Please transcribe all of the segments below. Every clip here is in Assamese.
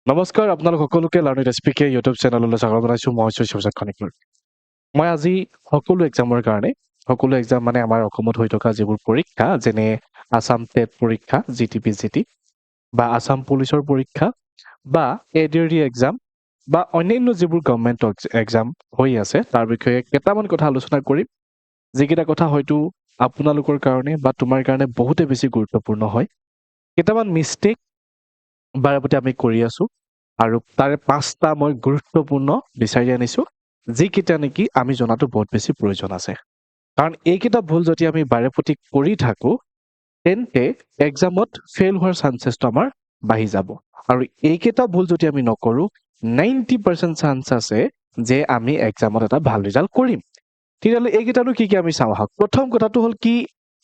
নমস্কাৰ আপোনালোক সকলোকে লাৰ্ণিং ৰেচিপিকে ইউটিউব চেনেললৈ স্বাগতম জনাইছোঁ। মই শিৱসাদ খনিকৰ। মই আজি সকলো এক্সামৰ কাৰণে সকলো এক্সাম মানে আমাৰ অসমত হৈ থকা যিবোৰ পৰীক্ষা যেনে আসাম টেট পৰীক্ষা GTPGT বা আসাম পুলিচৰ পৰীক্ষা বা ADRE এক্সাম বা অন্যান্য যিবোৰ গভৰ্ণমেণ্ট এক্সাম হৈ আছে তাৰ বিষয়ে কেইটামান কথা আলোচনা কৰিম, যিকেইটা কথা হয়তো আপোনালোকৰ কাৰণে বা তোমাৰ কাৰণে বহুতে বেছি গুৰুত্বপূৰ্ণ হয়। কেইটামান মিষ্টেক বাৰে প্ৰতি আমি কৰি আছো আৰু তাৰে 5টা মই গুৰুত্বপূৰ্ণ বিচাৰি আনিছো, যিকেইটা নেকি আমি জনাটো বহুত বেছি প্ৰয়োজন আছে। কাৰণ এইকেইটা ভুল যদি আমি বাৰে প্ৰতি কৰি থাকো তেন্তে এক্সামত ফেইল হোৱাৰ চান্সেছটো আমাৰ বাঢ়ি যাব। আৰু এইকেইটা ভুল যদি আমি নকৰো 90% চান্স আছে যে আমি এক্সামত এটা ভাল ৰিজাল্ট কৰিম। তেতিয়াহ'লে এইকেইটানো কি আমি চাওঁ আহক। প্ৰথম কথাটো হ'ল কি,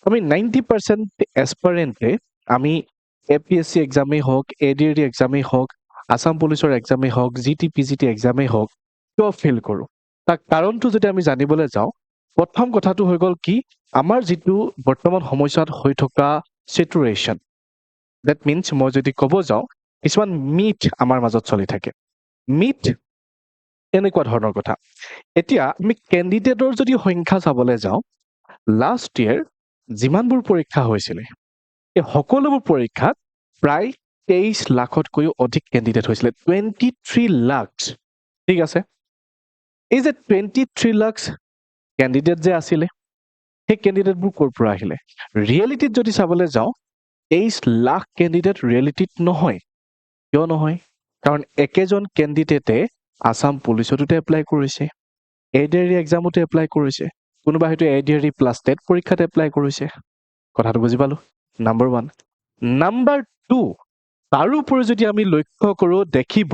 আমি 90% এছপাৰেণ্টে আমি APSC এক্সামেই হওক, ADRE এক্সামেই হওক, আসাম পুলিচৰ এক্সামেই হওক, GTPGT এক্সামেই হওক, কিয় ফেইল কৰোঁ? তাৰ কাৰণটো যদি আমি জানিবলৈ যাওঁ, প্ৰথম কথাটো হৈ গ'ল কি, আমাৰ যিটো বৰ্তমান সমস্যাত হৈ থকা চিটুৱেশ্যন, ডেট মিনছ মই যদি ক'ব যাওঁ কিছুমান মিথ আমাৰ মাজত চলি থাকে। মিথ এনেকুৱা ধৰণৰ কথা। এতিয়া আমি কেণ্ডিডেটৰ যদি সংখ্যা চাবলৈ যাওঁ, লাষ্ট ইয়েৰ যিমানবোৰ পৰীক্ষা হৈছিলে এই সকলোবোৰ পৰীক্ষাত প্ৰায় 23 লাখতকৈও অধিক কেণ্ডিডেট হৈছিলে। 23 লাখ। ঠিক আছে, এই যে 23 লাখ কেণ্ডিডেট যে আছিলে, সেই কেণ্ডিডেটবোৰ ক'ৰ পৰা আহিলে? ৰিয়েলিটিত যদি চাবলৈ যাওঁ 23 লাখ কেণ্ডিডেট ৰিয়েলিটিত নহয়। কিয় নহয়? কাৰণ একেজন কেণ্ডিডেটে আসাম পুলিচতো এপ্লাই কৰিছে, ADRE এক্সামতো এপ্লাই কৰিছে, কোনোবা হয়তো ADRE প্লাছ টেট পৰীক্ষাত এপ্লাই কৰিছে। কথাটো বুজি পালো, নাম্বাৰ 1। নাম্বাৰ 2, তাৰোপৰি যদি আমি লক্ষ্য কৰোঁ দেখিব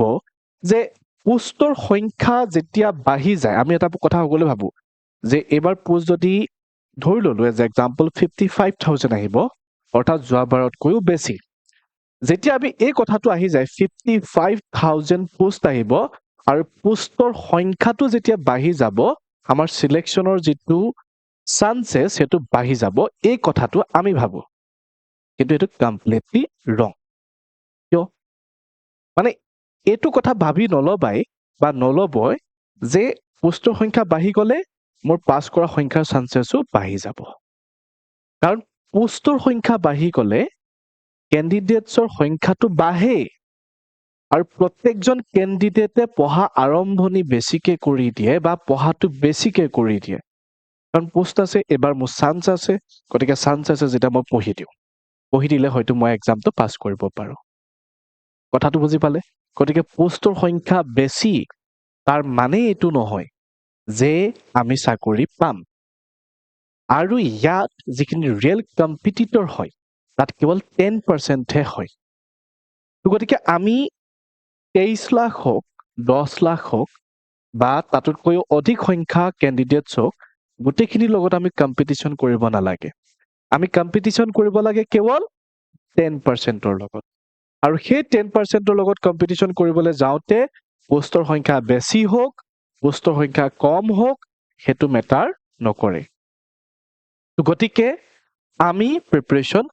যে পোষ্টৰ সংখ্যা যেতিয়া বাঢ়ি যায়, আমি এটা কথা সকলোৱে ভাবো যে এইবাৰ পোষ্ট যদি ধৰি ললো এজ এক্সাম্পল 55,000 আহিব, অৰ্থাৎ যোৱাবাৰতকৈও বেছি। যেতিয়া আমি এই কথাটো আহি যায় 55,000 পোষ্ট আহিব আৰু পোষ্টৰ সংখ্যাটো যেতিয়া বাঢ়ি যাব, আমাৰ চিলেকশ্যনৰ যিটো চান্সেছ সেইটো বাঢ়ি যাব, এই কথাটো আমি ভাবো। কিন্তু এইটো কমপ্লিটলি ৰং। কিয়? মানে এইটো কথা ভাবি নলবাই বা নলবই যে পোষ্টৰ সংখ্যা বাঢ়ি গ'লে মোৰ পাছ কৰা সংখ্যাৰ চান্সেছো বাঢ়ি যাব। কাৰণ পোষ্টৰ সংখ্যা বাঢ়ি গ'লে কেণ্ডিডেটছৰ সংখ্যাটো বাঢ়ে আৰু প্ৰত্যেকজন কেণ্ডিডেটে পঢ়া আৰম্ভণি বেছিকে কৰি দিয়ে বা পঢ়াটো বেছিকে কৰি দিয়ে। কাৰণ পোষ্ট আছে, এবাৰ মোৰ চান্স আছে, গতিকে চান্স আছে যেতিয়া মই পঢ়ি দিওঁ, পঢ়ি দিলে হয়তো মই এক্সামটো পাছ কৰিব পাৰোঁ। কথাটো বুজি পালে? গতিকে পোষ্টৰ সংখ্যা বেছি তাৰ মানে এইটো নহয় যে আমি চাকৰি পাম। আৰু ইয়াত যিখিনি ৰিয়েল কম্পিটিটৰ হয় তাত কেৱল 10%হে হয়। গতিকে আমি 23 লাখ হওক, 10 লাখ হওক বা তাতোতকৈও অধিক সংখ্যা কেণ্ডিডেটছ হওক, গোটেইখিনিৰ লগত আমি কম্পিটিশ্যন কৰিব নালাগে। আমি কম্পিটিশ্যন কৰিব লাগে কেৱল 10%ৰ লগত। আৰু সেই 10%ৰ লগত কম্পিটিশ্যন কৰিবলৈ যাওঁতে পোষ্টৰ সংখ্যা বেছি হওক, পোষ্টৰ সংখ্যা কম হওক, সেইটো মেটাৰ নকৰে। গতিকে আমি প্ৰিপাৰেশ্যন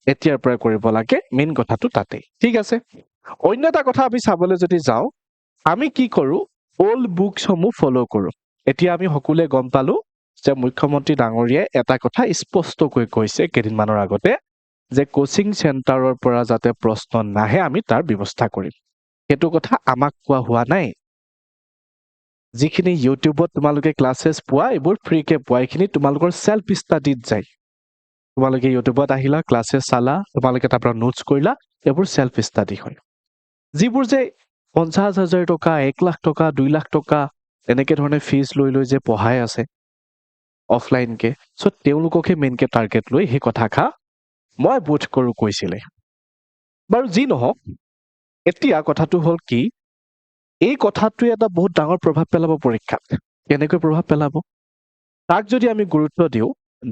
এতিয়াৰ পৰা কৰিব লাগে, মেইন কথাটো তাতেই। ঠিক আছে, অন্য এটা কথা আমি চাবলৈ যদি যাওঁ, আমি কি কৰোঁ, অল্ড বুকছসমূহ ফ'ল' কৰোঁ। এতিয়া আমি সকলোৱে গম পালো যে মুখ্যমন্ত্ৰী ডাঙৰীয়াই এটা কথা স্পষ্টকৈ কৈছে কেইদিনমানৰ আগতে যে কোচিং চেণ্টাৰৰ পৰা যাতে প্ৰশ্ন নাহে আমি তাৰ ব্যৱস্থা কৰিম। সেইটো কথা আমাক কোৱা হোৱা নাই। যিখিনি ইউটিউবত তোমালোকে ক্লাছেছ পোৱা, এইবোৰ ফ্ৰীকে পোৱা, এইখিনি তোমালোকৰ চেল্ফ ষ্টাডিত যায়। তোমালোকে ইউটিউবত আহিলা, ক্লাছেছ চালা, তোমালোকে তাৰ পৰা নোটছ কৰিলা, এইবোৰ চেল্ফ ষ্টাডি হয়। যিবোৰ যে 50,000 টকা, 1 লাখ টকা, 2 লাখ টকা এনেকে ধৰণে ফিজ লৈ যে পঢ়াই আছে অফলাইনকে, চ' তেওঁলোককহে মেইনকে টাৰ্গেট লৈ সেই কথাষাৰ মই বোধ কৰোঁ কৈছিলে। বাৰু যি নহওক, এতিয়া কথাটো হ'ল কি, এই কথাটোৱে এটা বহুত ডাঙৰ প্ৰভাৱ পেলাব পৰীক্ষাত। কেনেকৈ প্ৰভাৱ পেলাব তাক যদি আমি গুৰুত্ব দিওঁ,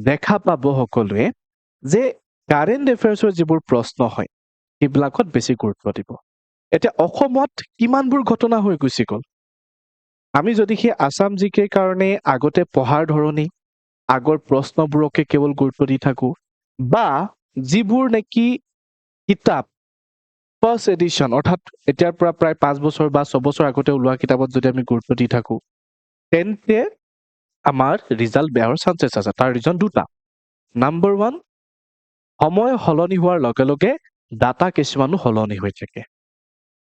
দেখা পাব সকলোৱে যে কাৰেণ্ট এফেয়াৰ্ছৰ যিবোৰ প্ৰশ্ন হয় সেইবিলাকত বেছি গুৰুত্ব দিব। এতিয়া অসমত কিমানবোৰ ঘটনা হৈ গুচি গ'ল। আমি যদি সেই আসাম জিকেৰ কাৰণে আগতে পঢ়াৰ ধৰণী, আগৰ প্ৰশ্নবোৰকে কেৱল গুৰুত্ব দি থাকো বা যিবোৰ নেকি কিতাপ ফাৰ্ষ্ট এডিশ্যন অৰ্থাৎ এতিয়াৰ পৰা প্ৰায় 5 বছৰ বা 6 বছৰ আগতে ওলোৱা কিতাপত যদি আমি গুৰুত্ব দি থাকো তেন্তে আমাৰ ৰিজাল্ট বেয়া হোৱাৰ চান্সেছ আছে তাৰ ৰিজন দুটা নাম্বাৰ 1 সময় সলনি হোৱাৰ লগে লগে ডাটা কিছুমানো সলনি হৈ থাকে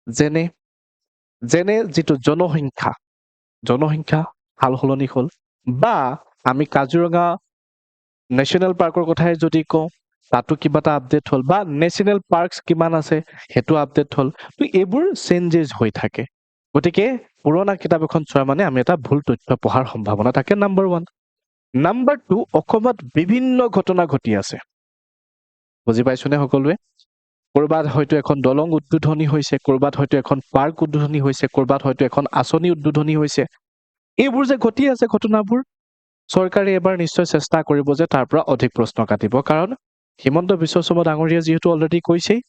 যেনে যেনে যিটো জনসংখ্যা হাল সলনি হ'ল বা আমি কাজিৰঙা নেশ্যনেল পাৰ্কৰ কথাই যদি কওঁ তাতো কিবা এটা আপডেট হ'ল বা নেশ্যনেল পাৰ্কছ কিমান আছে সেইটো আপডেট হ'ল তো এইবোৰ চেঞ্জেছ হৈ থাকে গতিকে পুৰণা কিতাপ এখন চোৱা মানে আমি এটা ভুল তথ্য পঢ়াৰ সম্ভাৱনা থাকে নাম্বাৰ 1 নাম্বাৰ 2 অসমত বিভিন্ন ঘটনা ঘটি আছে বুজি পাইছোনে সকলোৱে কৰবাত হয়তো এখন দলং উদ্বোধনী হৈছে কৰবাত হয়তো এখন পাৰ্ক উদ্বোধনী হৈছে কৰবাত হয়তো এখন আঁচনি উদ্বোধনী হৈছে এইবোৰ যে ঘটি আছে ঘটনাবোৰ চৰকাৰে এবাৰ নিশ্চয় চেষ্টা কৰিব যে তাৰ পৰা অধিক প্ৰশ্ন কাটিব কাৰণ হিমন্ত বিশ্ব শৰ্মা ডাঙৰীয়া যিহেতু অলৰেডি কৈছেই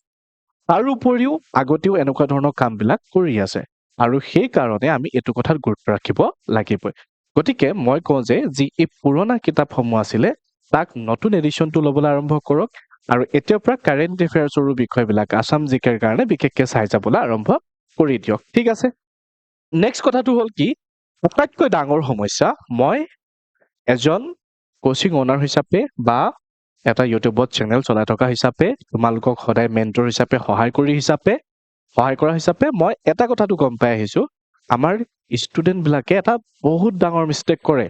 তাৰ উপৰিও আগতেও এনেকুৱা ধৰণৰ কামবিলাক কৰি আছে আৰু সেই কাৰণে আমি এইটো কথাত গুৰুত্ব ৰাখিব লাগিবই গতিকে মই কওঁ যে যি এই পুৰণা কিতাপসমূহ আছিলে তাক নতুন এডিশ্যনটো ল'বলৈ আৰম্ভ কৰক আৰু এতিয়াৰ পৰা কাৰেণ্ট এফেয়াৰ্ছৰ বিষয়বিলাক আসাম জিকেৰ কাৰণে বিশেষকৈ চাই যাবলৈ আৰম্ভ কৰি দিয়ক ঠিক আছে নেক্সট কথাটো হ'ল কি আটাইতকৈ ডাঙৰ সমস্যা মই এজন কোচিং অনাৰ হিচাপে বা এটা ইউটিউবত চেনেল চলাই থকা হিচাপে তোমালোকক সদায় মেন্টৰ হিচাপে সহায় কৰা হিচাপে মই এটা কথাটো গম পাই আহিছো আমাৰ ষ্টুডেন্ট বিলাকে এটা বহুত ডাঙৰ মিষ্টেক কৰে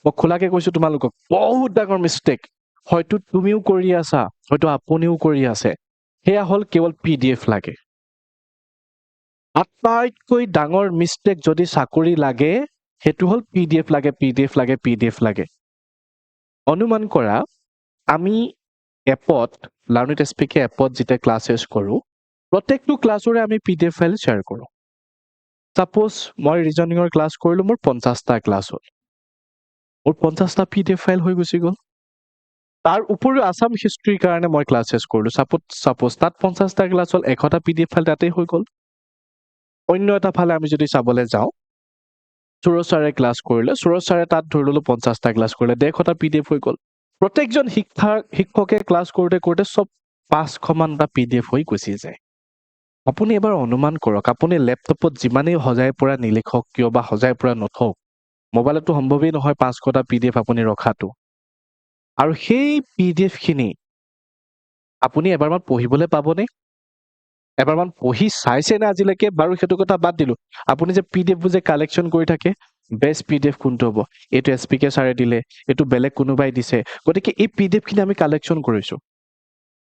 মই খোলাকে কৈছো তোমালোকক বহুত ডাঙৰ মিষ্টেক হয়তো তুমিও কৰি আছা হয়তো আপুনিও কৰি আছে সেয়া হ'ল কেৱল PDF লাগে আটাইতকৈ ডাঙৰ মিষ্টেক যদি চাকৰি লাগে সেইটো হ'ল PDF লাগে অনুমান কৰা আমি এপত লাৰ্ণিট এছপিকে এপত যেতিয়া ক্লাছেছ কৰোঁ প্ৰত্যেকটো ক্লাছৰে আমি PDF ফাইল শ্বেয়াৰ কৰোঁ সাপোজ মই ৰিজনিঙৰ ক্লাছ কৰিলো মোৰ 50টা ক্লাছ হ'ল মোৰ 50টা PDF ফাইল হৈ গুচি গ'ল তাৰ উপৰিও আসাম হিষ্ট্ৰীৰ কাৰণে মই ক্লাছেছ কৰিলো সাপোজ তাত 50টা ক্লাছ হ'ল 100টা PDF ফাইল তাতেই হৈ গ'ল অন্য এটা ফালে আমি যদি চাবলৈ যাওঁ সুৰজ ছাৰে ক্লাছ কৰিলে সুৰজ ছাৰে তাত ধৰি ললো 50টা ক্লাছ কৰিলে 150টা PDF হৈ গ'ল প্ৰত্যেকজন শিক্ষকে ক্লাছ কৰোঁতে সব 500 মানটা PDF হৈ গুচি যায় আপুনি এবাৰ অনুমান কৰক আপুনি ল্যাপটপত যিমানেই সজাই পৰা নিলিখক কিয় বা সজাই পৰা নথক মোবাইলতো সম্ভৱেই নহয় 500টা PDF আপুনি ৰখাটো আৰু সেই PDF খিনি আপুনি এবাৰমান পঢ়িবলৈ পাবনে এবাৰমান পঢ়ি চাইছে না আজিলৈকে বাৰু সেইটো কথা বাদ দিলো আপুনি যে PDF বুজে কালেকচন কৰি থাকে বেষ্ট PDF কোনটো হ'ব এটো SPK ছাৰে দিলে এটো বেলেগ কোনোবাই দিছে গতিকে এই PDF খিনি আমি কালেকচন কৰিছো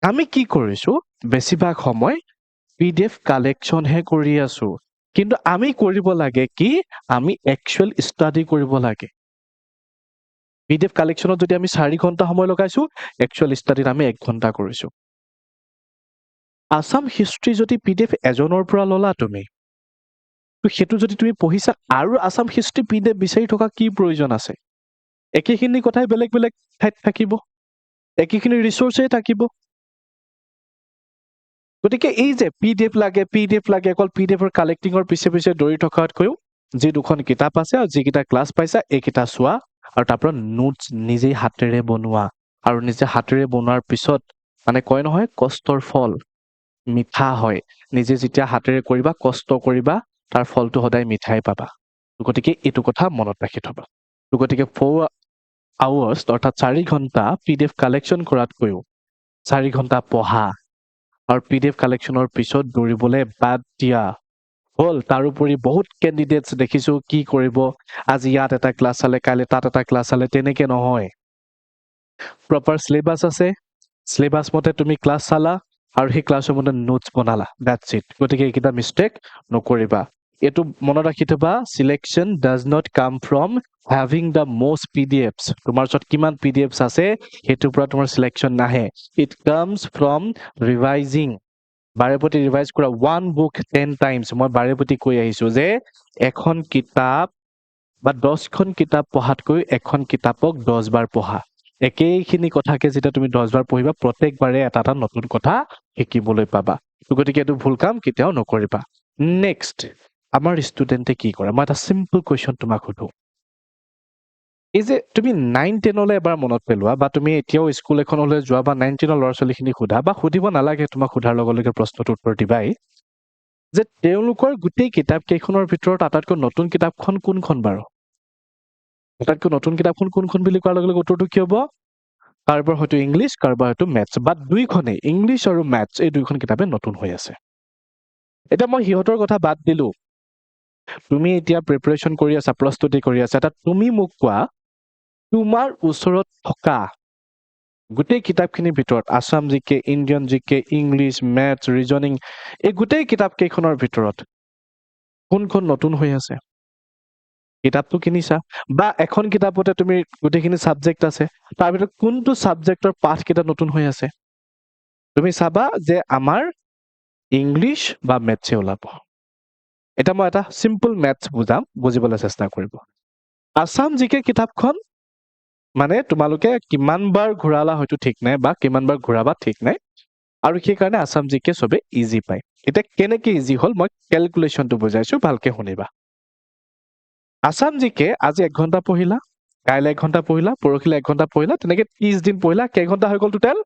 আমি কি কৰিছো বেছিভাগ সময় PDF কালেকচন হে কৰি আছো কিন্তু আমি কৰিব লাগে কি আমি একচুয়াল ষ্টাডি কৰিব লাগে PDF কালেকচনত যদি আমি 4 ঘণ্টা সময় লগাইছো একচুয়াল ষ্টাডিত আমি 1 ঘণ্টা কৰিছো আসাম হিষ্ট্ৰী যদি PDF এজনৰ পৰা ললা তুমি তো হেতু যদি তুমি পঢ়িছা আৰু আসাম হিষ্ট্ৰী PDF বিচাৰি থকা কি প্ৰয়োজন আছে একেখিনি কথাই বেলেগ বেলেগ ঠাইত থাকিব একেখিনি ৰিসোৰ্সে থাকিব গতিকে এই যে PDF লাগে অকল PDF ৰ কালেক্টিংৰ পিছে দৌৰি থকাতকৈও যি দুখন কিতাপ আছে আৰু যিকিটা ক্লাছ পাইছা এইকিটা চোৱা আৰু তাৰ পৰা নোটছ নিজে হাতেৰে বনোৱা আৰু নিজে হাতেৰে বনোৱাৰ পিছত মানে কয় নহয় কষ্টৰ ফল মিঠা হয় নিজে যেতিয়া হাতেৰে কৰিবা কষ্ট কৰিবা তাৰ ফলটো সদায় মিঠাই পাবা গতিকে এটো কথা মনত ৰাখি থবা গতিকে 4 hours অৰ্থাৎ 4 ঘণ্টা PDF কালেকচন কৰাতকৈও 4 ঘণ্টা পঢ়া আৰু PDF কালেকচনৰ পিছত দৌৰিবলৈ বাদ দিয়া হল তাৰ উপৰি বহুত ক্যান্ডিডেটস দেখিছো কি কৰিব আজি ইয়াত এটা ক্লাছ চালে কাইলে তাত এটা ক্লাছ চালে তেনেকে নহয় প্ৰপাৰ সিলেবাস আছে সিলেবাস মতে তুমি ক্লাছ চালা আৰু সেই ক্লাছৰ মতে নোটছ বনালা দ্যাটস ইট গতিকে এইকিটা মিস্টেক নকৰিবা এটো মনত ৰাখি থবা selection does not come from having the most PDFs তোমাৰ ওচৰত কিমান PDFs আছে হেতুৰ পৰা তোমাৰ সিলেকশন নাহে it comes from revising বাৰেপতি ৰিভাইজ কৰা one book 10 times মই বাৰেপতি কৈ আহিছো যে এখন কিতাপ বা 10খন কিতাপ পঢ়াতকৈ এখন কিতাপক 10 বাৰ পঢ়া একেইখিনি কথাকে যেতিয়া তুমি 10 বাৰ পঢ়িবা প্ৰত্যেকবাৰে এটা নতুন কথা শিকিবলৈ পাবা গতিকে এটো ভুল কাম কেতিয়াও নকৰিবা নেক্সট আমাৰ ষ্টুডেন্টে কি কৰে মই এটা সিম্পল কোৱেশ্চন তোমাক সুধো এই যে তুমি 9-10 লৈ এবাৰ মনত পেলোৱা বা তুমি এতিয়াও স্কুল এখনলৈ যোৱা বা 9-10 ল'ৰা ছোৱালীখিনি সোধা বা সুধিব নালাগে, তোমাক সোধাৰ লগে লগে প্ৰশ্নটোৰ উত্তৰ দিবাই যে তেওঁলোকৰ গোটেই কিতাপ কেইখনৰ ভিতৰত আটাইতকৈ নতুন কিতাপখন কোনখন বাৰু? আটাইতকৈ নতুন কিতাপখন কোনখন বুলি কোৱাৰ লগে লগে উত্তৰটো কি হ'ব? কাৰোবাৰ হয়তো ইংলিছ, কাৰোবাৰ হয়তো মেথছ, বা দুইখনেই ইংলিছ আৰু মেথছ এই দুইখন কিতাপে নতুন হৈ আছে। এতিয়া মই সিহঁতৰ কথা বাদ দিলো, তুমি এতিয়া প্ৰিপাৰেচন কৰি আছা, প্ৰস্তুতি কৰি আছা, এটা তুমি মোক কোৱা তোমাৰ ওচৰত থকা গোটেই কিতাপখিনিৰ ভিতৰত আসাম জিকে, ইণ্ডিয়ান জিকে, ইংলিছ, মেথছ, ৰিজনিং এই গোটেই কিতাপ কেইখনৰ ভিতৰত কোনখন নতুন হৈ আছে? কিতাপটো কিনিছা বা এখন কিতাপতে তুমি গোটেইখিনি সাবজেক্ট আছে, তাৰ ভিতৰত কোনটো সাবজেক্টৰ পাঠ কেইটা নতুন হৈ আছে? তুমি চাবা যে আমাৰ ইংলিছ বা মেথছে ওলাব। এটা মই এটা সিম্পল মেথছ বুজাম, বুজিবলৈ চেষ্টা কৰিব। আসাম জিকে কিতাপখন মানে তোমালোকে কিমান বাৰ ঘূৰালা হয়তো ঠিক নাই বা কিমান বাৰ ঘূৰাবা ঠিক নাই, আৰু সেইকাৰণে আসাম জিকে চবে ইজি পায়। এতিয়া কেনেকে ইজি হ'ল মই কেলকুলেশ্যনটো বুজাইছো, ভালকে শুনিবা। আসাম জিকে আজি 1 ঘণ্টা পঢ়িলা, কাইলৈ 1 ঘণ্টা পঢ়িলা, পৰহিলে 1 ঘণ্টা পঢ়িলা, তেনেকে 30 দিন পঢ়িলা, কেই ঘণ্টা হৈ গ'ল টোটেল?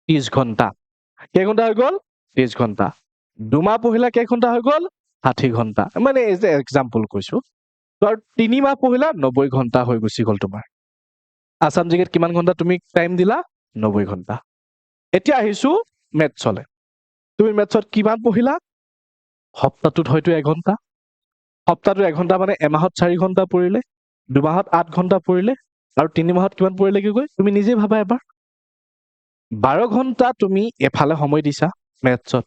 30 ঘণ্টা। কেই ঘণ্টা হৈ গ'ল? 30 ঘণ্টা। 2 মাহ পঢ়িলা, কেই ঘণ্টা হৈ গ'ল? 60 ঘণ্টা। মানে এই যে এক্সাম্পল কৈছো। আৰু 3 মাহ পঢ়িলা, 90 ঘণ্টা হৈ গুচি গ'ল তোমাৰ। আসাম জিকেত কিমান ঘণ্টা তুমি টাইম দিলা? 90 ঘণ্টা। এতিয়া আহিছো মেথছলে। তুমি মেথছত কিমান পঢ়িলা? সপ্তাহটোত হয়তো 1 ঘণ্টা। সপ্তাহটো 1 ঘণ্টা মানে এমাহত 4 ঘণ্টা পঢ়িলে, 2 মাহত 8 ঘণ্টা পঢ়িলে, আৰু 3 মাহত কিমান পঢ়িলেগৈ গৈ? তুমি নিজে ভাবা এবাৰ। 12 ঘণ্টা তুমি এফালে সময় দিছা মেথছত,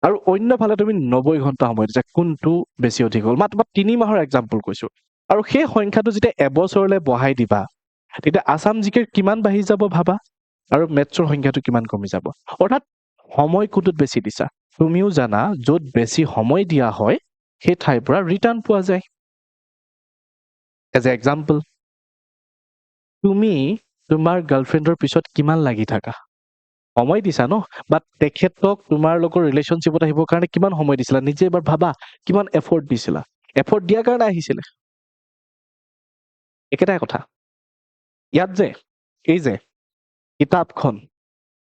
আৰু অন্যফালে তুমি 90 ঘণ্টা সময় দিছা। কোনটো বেছি অধিক হ'ল? মই তোমাক 3 মাহৰ এক্সাম্পল কৈছো, আৰু সেই সংখ্যাটো যেতিয়া এবছৰলৈ বঢ়াই দিবা তেতিয়া আসাম জিকেৰ কিমান বাঢ়ি যাব ভাবা, আৰু মেথছৰ সংখ্যাটো কিমান কমি যাব। অৰ্থাৎ সময় কোনটোত বেছি দিছা। তুমিও জানা য'ত বেছি সময় দিয়া হয় সেই ঠাইৰ পৰা ৰিটাৰ্ণ পোৱা যায়। এজ এ এক্সাম্পল, তুমি তোমাৰ গাৰ্লফ্ৰেণ্ডৰ পিছত কিমান লাগি থাকা? সময় দিছা ন, বাট তেখেতক তোমাৰ লগত ৰিলেশ্যনশ্বিপত আহিবৰ কাৰণে কিমান সময় দিছিলা? নিজে এবাৰ ভাবা, কিমান এফৰ্ট দিছিলা? এফৰ্ট দিয়াৰ কাৰণে আহিছিলে। একেটাই কথা ইয়াত যে এই যে কিতাপখন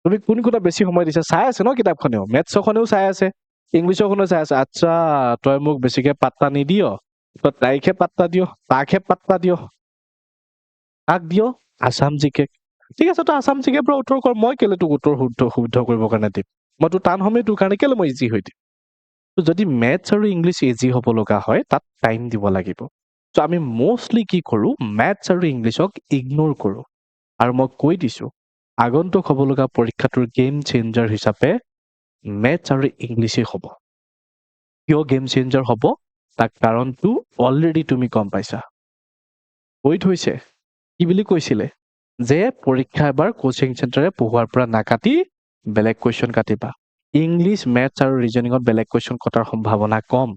তুমি কোনখনত বেছি সময় দিছা চাই আছে ন, কিতাপখনেও মেথছখনেও চাই আছে, ইংলিছখনেও চাই আছে। আচ্ছা, তই মোক বেছিকে পাত্তা নিদিয়, তই তাইকহে পাত্তা দিয়, তাকহে পাত্তা দিয়, তাক দিয় আসাম জিকে। ঠিক আছে, তই আসাম জিকে পৰা উত্তৰ কৰ, মই কেলে তোক উত্তৰ শুদ্ধ কৰিবৰ কাৰণে দিম? মই তোৰ টান সময় তোৰ কাৰণে কেলে মই ইজি হৈ দিম? যদি মেথছ আৰু ইংলিছ ইজি হ'ব লগা হয় তাত টাইম দিব লাগিব। চ' আমি মষ্টলি কি কৰো, মেথছ আৰু ইংলিছক ইগনোৰ কৰো। আৰু মই কৈ দিছো আগন্তুক হ'ব লগা পৰীক্ষাটোৰ গেম চেঞ্জাৰ হিচাপে মেথছ আৰু ইংলিছেই হ'ব। কিয় গেম চেঞ্জাৰ হ'ব তাৰ কাৰণটো অলৰেডি তুমি গম পাইছা। কৈ থৈছে, কি বুলি কৈছিলে যে পৰীক্ষা এবাৰ কোচিং চেণ্টাৰে পঢ়োৱাৰ পৰা নাকাটি বেলেগ কুৱেশ্যন কাটিবা। ইংলিছ, মেথছ আৰু ৰিজনিঙত বেলেগ কুৱেশ্যন কটাৰ সম্ভাৱনা কম,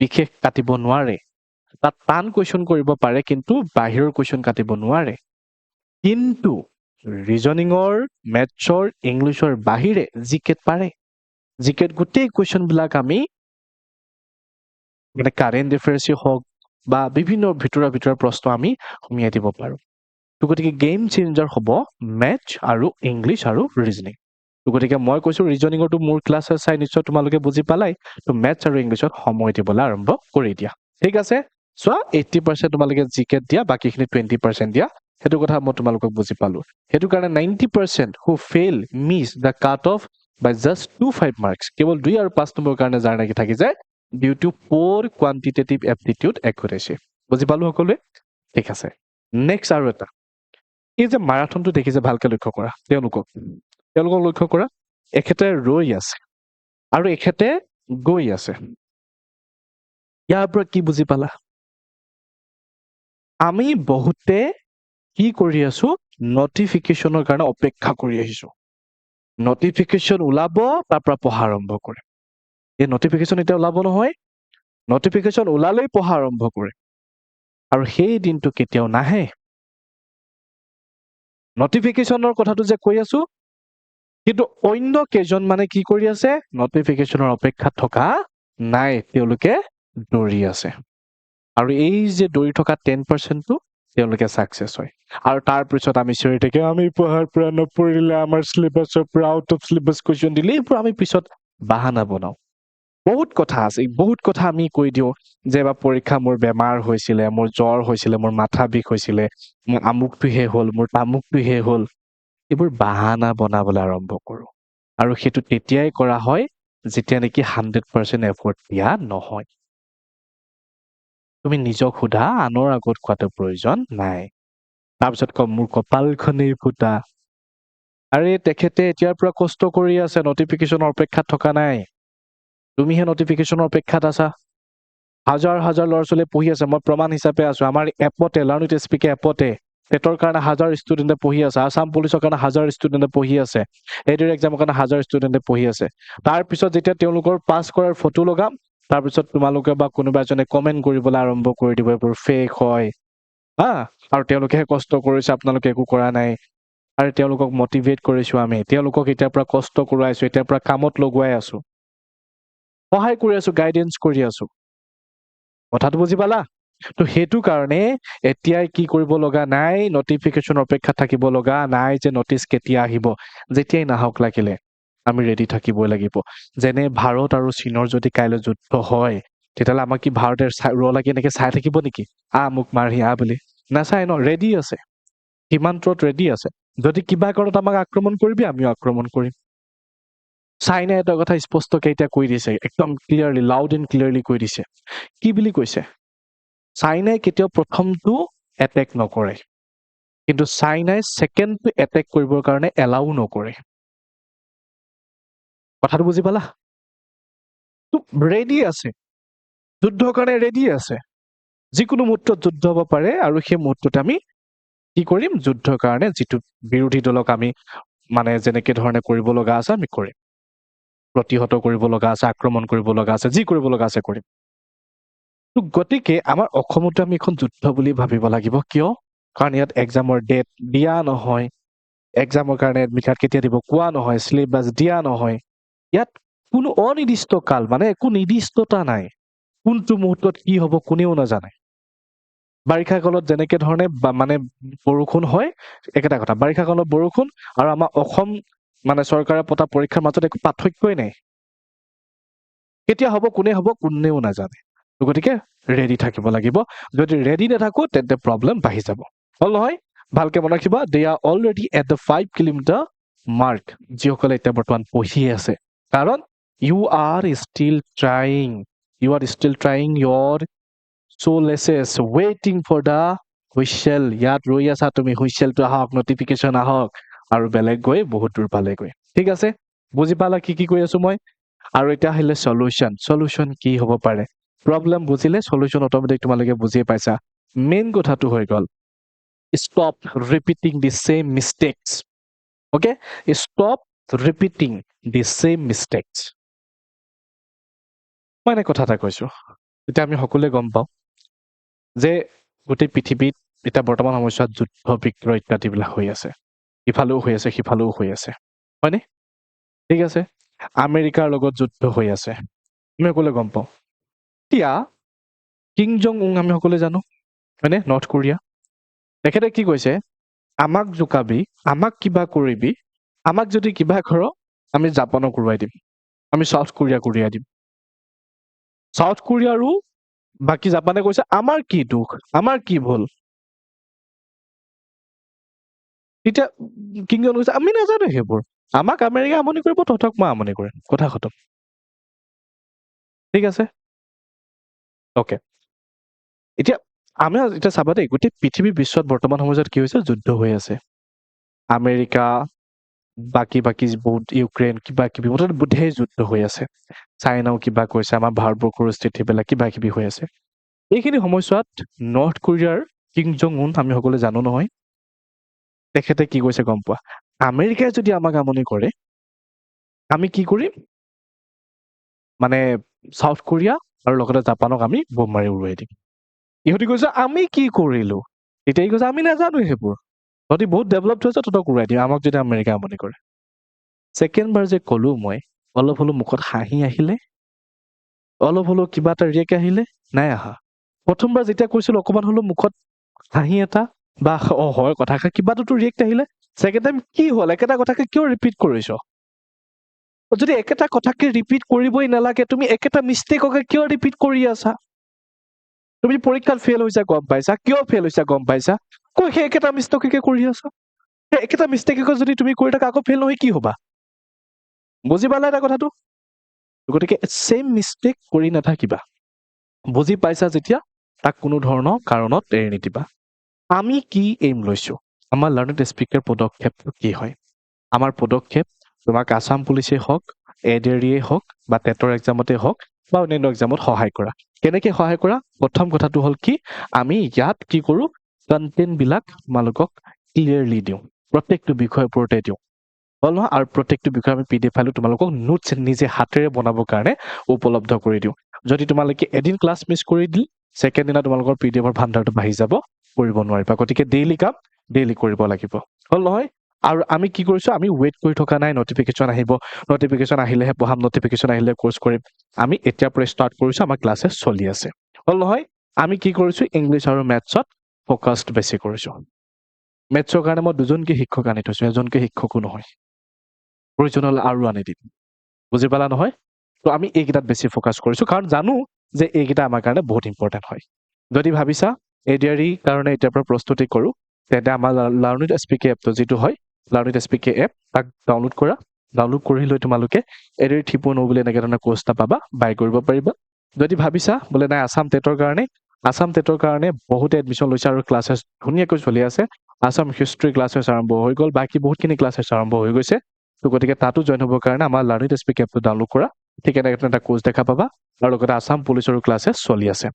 বিশেষ কাটিব নোৱাৰে। তাত টান কুৱেশ্যন কৰিব পাৰে কিন্তু বাহিৰৰ কুৱেশ্যন কাটিব নোৱাৰে। কিন্তু ৰিজনিঙৰ, মেথছৰ, ইংলিছৰ বাহিৰে জিকেট পাৰে। জিকেট গোটেই কুৱেশ্যন বিলাক আমি মানে কাৰেণ্ট এফেয়াৰ্সই হওক বা বিভিন্ন ভিতৰুৱা প্ৰশ্ন আমি সুমিয়াই দিব পাৰো। তো গতিকে গেম চেঞ্জাৰ হ'ব মেথছ আৰু ইংলিছ আৰু ৰিজনিং। তো গতিকে মই কৈছো ৰিজনিঙৰটো মোৰ ক্লাছ চাই নিশ্চয় তোমালোকে বুজি পালাই। তো মেথছ আৰু ইংলিছত সময় দিবলৈ আৰম্ভ কৰি দিয়া। ঠিক আছে, চোৱা 80% তোমালোকে জিকেট দিয়া, বাকীখিনি 20% দিয়া। সেইটো কথা মই তোমালোকক বুজি পালো। সেইটো কাৰণে 90% who fail miss the cut off by just 25 marks, কেৱল 2 আৰু 5 নম্বৰ কাৰণে যাৰ নেকি থাকি যায় due to poor quantitative aptitude accuracy. বুজি পালো সকলোৱে? ঠিক আছে, নেক্সট আৰু এটা, এই যে মাৰাথনটো দেখিছে ভালকে লক্ষ্য কৰা, তেওঁলোকক লক্ষ্য কৰা। এখেতে ৰৈ আছে আৰু এখেতে গৈ আছে। ইয়াৰ পৰা কি বুজি পালা? আমি বহুতে কি কৰি আছো, নটিফিকেশ্যনৰ কাৰণে অপেক্ষা কৰি আহিছো। নটিফিকেশ্যন ওলাব, তাৰ পৰা পঢ়া আৰম্ভ কৰিম। এই নটিফিকেশ্যন এতিয়া ওলাব নহয়, নটিফিকেশ্যন ওলালেই পঢ়া আৰম্ভ কৰিম, আৰু সেই দিনটো কেতিয়াও নাহে। নটিফিকেশ্যনৰ কথাটো যে কৈ আছো, কিন্তু অন্য কেইজন মানে কি কৰি আছে, নটিফিকেশ্যনৰ অপেক্ষাত থকা নাই, তেওঁলোকে দৌৰি আছে। আৰু এই যে দৌৰি থকা 10%টো তেওঁলোকে সাকসেস হয় আৰু তাৰ পিছত আমি চিঞৰি থাকি আমি পঢ়াৰ পৰা নপঢ়িলে আমাৰ সিলেবাসৰ পৰা আউট অফ সিলেবাস কোৱেশ্চন দিলে এইবোৰ আমি পিছত বাহানা বনাও বহুত কথা আছে বহুত কথা আমি কৈ দিও যে বা পৰীক্ষা মোৰ বেমাৰ হৈছিলে মোৰ জ্বৰ হৈছিলে মোৰ মাথা বিষ হৈছিলে মোৰ আমুকটোহে হ'ল মোৰ তামুকটোহে হ'ল এইবোৰ বাহানা বনাবলৈ আৰম্ভ কৰো আৰু সেইটো তেতিয়াই কৰা হয় যেতিয়া নেকি 100% এফৰ্ট দিয়া নহয় তুমি নিজক সোধা আনৰ আগত কোৱাটো প্ৰয়োজন নাই তাৰপিছত কম মোৰ কপালখনেই ফুটা আৰে তেখেতে এতিয়াৰ পৰা কষ্ট কৰি আছে নটিফিকেশনৰ অপেক্ষাত থকা নাই তুমিহে নটিফিকেশনৰ অপেক্ষাত আছা হাজাৰ হাজাৰ ল'ৰা ছোৱালীয়ে পঢ়ি আছে মই প্ৰমাণ হিচাপে আছো আমাৰ এপতে লাৰ্নিং টেস্টপিকে এপতে টেটৰ কাৰণে হাজাৰ ষ্টুডেণ্টে পঢ়ি আছে আসাম পুলিচৰ কাৰণে হাজাৰ ষ্টুডেণ্টে পঢ়ি আছে এডিৰ এক্সামৰ কাৰণে হাজাৰ ষ্টুডেণ্টে পঢ়ি আছে তাৰ পিছত যেতিয়া তেওঁলোকৰ পাছ কৰাৰ ফটো লগাম তাৰ পিছত তোমালোকে বা কোনোবা এজনে কমেন্ট কৰিবলৈ আৰম্ভ কৰি দিব এইবোৰ ফেক হয় হা আৰু তেওঁলোকেহে কষ্ট কৰিছে আপোনালোকে একো কৰা নাই আৰু তেওঁলোকক মটিভেট কৰিছো আমি তেওঁলোকক এতিয়াৰ পৰা কষ্ট কৰোৱাইছো এতিয়াৰ পৰা কামত লগুৱাই আছো সহায় কৰি আছো গাইডেন্স কৰি আছো কথাটো বুজি পালা তো সেইটো কাৰণে এতিয়াই কি কৰিব লগা নাই নটিফিকেশন অপেক্ষা থাকিব লগা নাই যে নটিচ কেতিয়া আহিব যেতিয়াই নাহক লাগিলে আমি ৰেডি থাকিবই লাগিব যেনে ভাৰত আৰু চীনৰ যদি কাইলৈ যুদ্ধ হয় তেতিয়ালে আমাক কি ভাৰতে ৰ লাগি এনেকে চাই থাকিব নেকি মোক মাৰহি বুলি নাচাই ন ৰেডি আছে সীমান্তত ৰেডি আছে যদি কিবা কাৰণত আমাক আক্ৰমণ কৰিবি আমিও আক্ৰমণ কৰিম চাইনা এটা কথা স্পষ্টকৈ এতিয়া কৈ দিছে একদম ক্লিয়াৰলি লাউড এণ্ড ক্লিয়াৰলি কৈ দিছে কি বুলি কৈছে চাইনাই কেতিয়াও প্ৰথমটো এটেক নকৰে কিন্তু চাইনাই সেকেন্ডটো এটেক কৰিবৰ কাৰণে এলাউ নকৰে কথাটো বুজি পালা তো ৰেডি আছে যুদ্ধৰ কাৰণে ৰেডি আছে যিকোনো মুহূৰ্তত যুদ্ধ হ'ব পাৰে আৰু সেই মুহূৰ্তত আমি কি কৰিম যুদ্ধৰ কাৰণে যিটো বিৰোধী দলক আমি মানে যেনেকে ধৰণে কৰিব লগা আছে আমি কৰিম প্ৰতিহত কৰিব লগা আছে আক্ৰমণ কৰিব লগা আছে যি কৰিব লগা আছে কৰিম তো গতিকে আমাৰ অসমতো আমি এখন যুদ্ধ বুলি ভাবিব লাগিব কিয় কাৰণ ইয়াত এক্সামৰ ডেট দিয়া নহয় এক্সামৰ কাৰণে এডমিট কাৰ্ড কেতিয়া দিব কোৱা নহয় সিলেবাস দিয়া নহয় ইয়াত কোনো অনিৰ্দিষ্ট কাল মানে একো নিৰ্দিষ্টতা নাই কোনটো মুহূৰ্তত কি হ'ব কোনেও নাজানে বাৰিষা কালত যেনেকে ধৰণে মানে বৰষুণ হয় একেটা কথা বাৰিষা কালত বৰষুণ আৰু আমাৰ অসম মানে চৰকাৰে পতা পৰীক্ষাৰ মাজত একো পাৰ্থক্যই নাই কেতিয়া হ'ব কোনেও নাজানে গতিকে ৰেডি থাকিব লাগিব যদি ৰেডি নাথাকো তেন্তে প্ৰব্লেম বাঢ়ি যাব হল নহয় ভালকে মনত ৰাখিবা they are already at the 5 kilometre mark যিসকলে এতিয়া বৰ্তমান পঢ়ি আছে কাৰণ you are still trying your soullesses waiting for the whistle ইয়াত ৰৈ আছা তুমি হুইচেলটো আহক নটিফিকেশন আহক আৰু বেলেগ গৈ বহুত দূৰ পালে গৈ ঠিক আছে বুজি পালা কি কৈ আছো মই আৰু এটা আহিলে সলিউশন কি হ'ব পাৰে প্ৰবলেম বুজিলে সলিউশন অটোমেটিক তোমালোকে বুজি পাইছা মেইন কথাটো হৈ গল stop repeating the same mistakes okay stop repeating the same mistakes মই এনে কথা এটা কৈছো এতিয়া আমি সকলোৱে গম পাওঁ যে গোটেই পৃথিৱীত এটা বৰ্তমান সময়ত যুদ্ধ বিগ্ৰহ ইত্যাদিবিলাক হৈ আছে ইফালেও হৈ আছে সিফালেও হৈ আছে হয়নে ঠিক আছে আমেৰিকাৰ লগত যুদ্ধ হৈ আছে আমি সকলোৱে গম পাওঁ এতিয়া কিং জং উং আমি সকলোৱে জানো হয়নে নৰ্থ কোৰিয়া তেখেতে কি কৈছে আমাক জোকাবি আমাক কিবা কৰিবি আমাক যদি কিবা কৰ আমি জাপানক উৰুৱাই দিম আমি সাউথ কোৰিয়া দিম সাউথ কোৰিয়াৰো বাকি জাপানে কৈছে আমাৰ কি দুখ আমাৰ কি ভুল এতিয়া কিং জন কৈছে আমি নাজানো সেইবোৰ আমাক আমেৰিকা আমনি কৰিব তহঁতক মই আমনি কৰিম কথা খতম ঠিক আছে ওকে এতিয়া আমি এতিয়া চাবা দেই গোটেই পৃথিৱী বিশ্বত বৰ্তমান সময়ত কি হৈছে যুদ্ধ হৈ আছে আমেৰিকা বাকি বহুত ইউক্ৰেইন কিবা কিবি মুঠতে ঢেৰ যুদ্ধ হৈ আছে চাইনাও কিবা কৈছে আমাৰ ভাৰতবৰ্ষৰ স্থিতিবিলাক কিবা কিবি হৈ আছে এইখিনি সময়ছোৱাত নৰ্থ কোৰিয়াৰ কিং জং উন আমি সকলোৱে জানো নহয় তেখেতে কি কৈছে গম পোৱা আমেৰিকাই যদি আমাক আমনি কৰে আমি কি কৰিম মানে সাউথ কোৰিয়া আৰু লগতে জাপানক আমি বোম মাৰি উৰুৱাই দিম ইহঁতি কৈছে আমি কি কৰিলো তেতিয়া কৈছে আমি নাজানো সেইবোৰ তহঁতি বহুত ডেভেলপড হৈছে তহঁতক উৰুৱাই দিম আমাক যদি আমেৰিকা আমনি কৰে ছেকেণ্ড বাৰ যে কলো মই অলপ হলেও মুখত হাঁহি আহিলে অলপ হলেও কিবা এটা ৰিয়েক্ট আহিলে নাই আহা প্ৰথমবাৰ যেতিয়া কৈছিলো অকমান হলেও মুখত হাঁহি এটা বা হয় কথাকে কিবাটোতো ৰিয়েক্ট আহিলে ছেকেণ্ড টাইম কি হ'ল একেটা কথাকে কিয় ৰিপিট কৰিছ যদি একেটা কথাকে ৰিপিট কৰিবই নালাগে তুমি একেটা মিষ্টেককে কিয় ৰিপিট কৰি আছা তুমি পৰীক্ষাত ফেইল হৈছা গম পাইছা কিয় ফেইল হৈছা গম পাইছা কৈ সেই একেটা মিষ্টেককে কৰি আছা সেই একেটা মিষ্টেককে যদি তুমি কৰি থাকা আকৌ ফেইল নহয় কি হবা বুজি পালা এটা কথাটো গতিকে সেম মিষ্টেক কৰি নাথাকিবা বুজি পাইছা যেতিয়া তাক কোনো ধৰণৰ কাৰণত এৰি নিদিবা আমি কি এইম লৈছো আমাৰ লাৰ্নিং টু স্পীকৰ পদক্ষেপটো কি হয় আমাৰ পদক্ষেপ তোমাক আসাম পুলিচে হওক এডিআৰইয়ে হওক বা টেটৰ এক্সামতে হওক বা অন্যান্য এক্সামত সহায় কৰা কেনেকৈ সহায় কৰা প্ৰথম কথাটো হ'ল কি আমি ইয়াত কি কৰোঁ কণ্টেণ্টবিলাক তোমালোকক ক্লিয়াৰলি দিওঁ প্ৰত্যেকটো বিষয়ৰ ওপৰতে দিওঁ হ'ল নহয় আৰু প্ৰত্যেকটো বিষয়ে আমি PDF ফাইলটো তোমালোকক নোটছ নিজে হাতেৰে বনাবৰ কাৰণে উপলব্ধ কৰি দিওঁ যদি তোমালোকে এদিন ক্লাছ মিছ কৰি দিল ছেকেণ্ড দিনা তোমালোকৰ PDFৰ ভাণ্ডাৰটো বাঢ়ি যাব কৰিব নোৱাৰিবা গতিকে ডেইলি কাম ডেইলি কৰিব লাগিব হ'ল নহয় আৰু আমি কি কৰিছো আমি ৱেইট কৰি থকা নাই নটিফিকেশ্যন আহিব নটিফিকেশ্যন আহিলেহে পঢ়াম নটিফিকেশ্যন আহিলে কোৰ্চ কৰিম আমি এতিয়াৰ পৰা ষ্টাৰ্ট কৰিছো আমাৰ ক্লাছেছ চলি আছে হ'ল নহয় আমি কি কৰিছো ইংলিছ আৰু মেথছত ফ'কাছড বেছি কৰিছো মেথছৰ কাৰণে মই দুজনকে শিক্ষক আনি থৈছো এজনকে শিক্ষকো নহয় প্ৰয়োজন হ'লে আৰু আনি দিম বুজি পালা নহয় তো আমি এইকেইটাত বেছি ফ'কাছ কৰিছো কাৰণ জানো যে এইকেইটা আমাৰ কাৰণে বহুত ইম্পৰ্টেণ্ট হয় যদি ভাবিছা এডিআৰই কাৰণে এতিয়াৰ পৰা প্ৰস্তুতি কৰোঁ তেন্তে আমাৰ লাৰ্নিং টু স্পীক এপটো যিটো হয় লাৰ্নিং টু স্পীক এপ তাক ডাউনলোড কৰা ডাউনলোড কৰি লৈ তোমালোকে এডিআৰই 3.0 বুলি এনেকৈ ধৰণৰ কোৰ্চ এটা পাবা বাই কৰিব পাৰিবা যদি ভাবিছা বোলে নাই আসাম টেটৰ কাৰণে বহুতে এডমিশ্যন লৈছে আৰু ক্লাছেছ ধুনীয়াকৈ চলি আছে আসাম হিষ্ট্ৰী ক্লাছেছ আৰম্ভ হৈ গ'ল বাকী বহুতখিনি ক্লাছেছ আৰম্ভ হৈ গৈছে তো গতিকে তাতো জইন হ'বৰ কাৰণে আমাৰ লাৰ্নিং টু স্পীক এপটো ডাউনলোড কৰা ঠিক এনেকৈ এটা কোৰ্চ দেখা পাবা আৰু লগতে আসাম পুলিচৰো ক্লাছেছ চলি আছে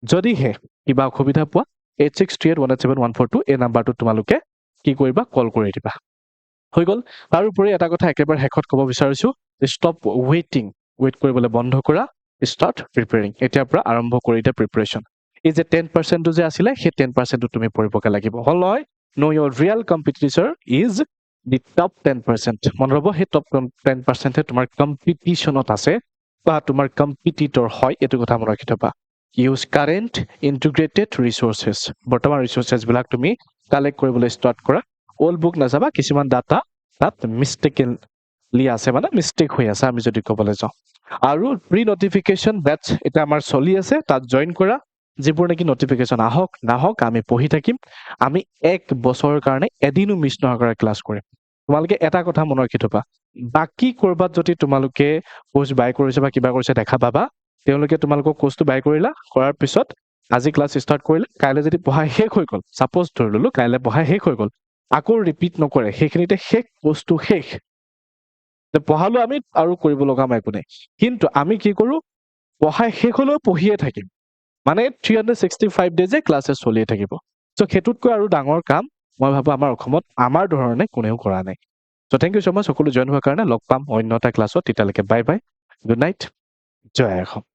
যদিহে কিবা অসুবিধা পোৱা 8638187142 এই নাম্বাৰটোত তোমালোকে কি কৰিবা কল কৰি দিবা হৈ গ'ল তাৰোপৰি এটা কথা একেবাৰে শেষত ক'ব বিচাৰিছো ষ্টপ ৱেইট কৰিবলৈ বন্ধ কৰা ষ্টাৰ্ট প্ৰিপেয়াৰিং এতিয়াৰ পৰা আৰম্ভ কৰি দিয়া প্ৰিপাৰেশ্যন এই যে 10%টো যে আছিলে সেই 10%টো তুমি পঢ়িবকে লাগিব হ'ল নহয় know your real competitor is the top 10% মনত ৰ'ব সেই টপ 10%হে তোমাৰ কম্পিটিশ্যনত আছে বা তোমাৰ কম্পিটিটৰ হয় এইটো কথা মনত ৰাখি থবা ইউজ কাৰেণ্ট ইণ্টিগ্ৰেটেড ৰিচোৰ্চেছ বৰ্তমান ৰিচোৰ্চেছবিলাক তুমি কালেক্ট কৰিবলৈ ষ্টাৰ্ট কৰা অল্ড বুক নাচাবা কিছুমান ডাটা তাত মিষ্টেকেলি আছে মানে মিষ্টেক হৈ আছে আমি যদি ক'বলৈ যাওঁ আৰু প্ৰি নটিফিকেশ্যন বেটছ এতিয়া আমাৰ চলি আছে তাত জইন কৰা যিবোৰ নেকি নটিফিকেশ্যন আহক নাহক আমি পঢ়ি থাকিম আমি 1 বছৰৰ কাৰণে এদিনো মিছ নকৰাকৈ ক্লাছ কৰিম তোমালোকে এটা কথা মনত ৰাখি থবা বাকী ক'ৰবাত যদি তোমালোকে কোৰ্চ বাই কৰিছে বা কিবা কৰিছে দেখা পাবা তেওঁলোকে তোমালোকক কোৰ্চটো বাই কৰিলা কৰাৰ পিছত আজি ক্লাছ ষ্টাৰ্ট কৰিলে কাইলৈ যদি পঢ়া শেষ হৈ গ'ল সাপোজ ধৰি ললো কাইলৈ পঢ়া শেষ হৈ গ'ল আকৌ ৰিপিট নকৰে সেইখিনিতে শেষ কোৰ্চটো শেষ পঢ়ালো আমি আৰু কৰিব লগা একো নাই কিন্তু আমি কি কৰো পঢ়াই শেষ হ'লেও পঢ়িয়ে থাকিম মানে 365 ডেজে ক্লাছেছ চলিয়ে থাকিব চ' সেইটোতকৈ আৰু ডাঙৰ কাম মই ভাবো আমাৰ অসমত আমাৰ ধৰণে কোনেও কৰা নাই চ' থেংক ইউ চ' মাছ সকলো জইন হোৱাৰ কাৰণে লগ পাম অন্য এটা ক্লাছত তেতিয়ালৈকে বাই বাই গুড নাইট জয় অসম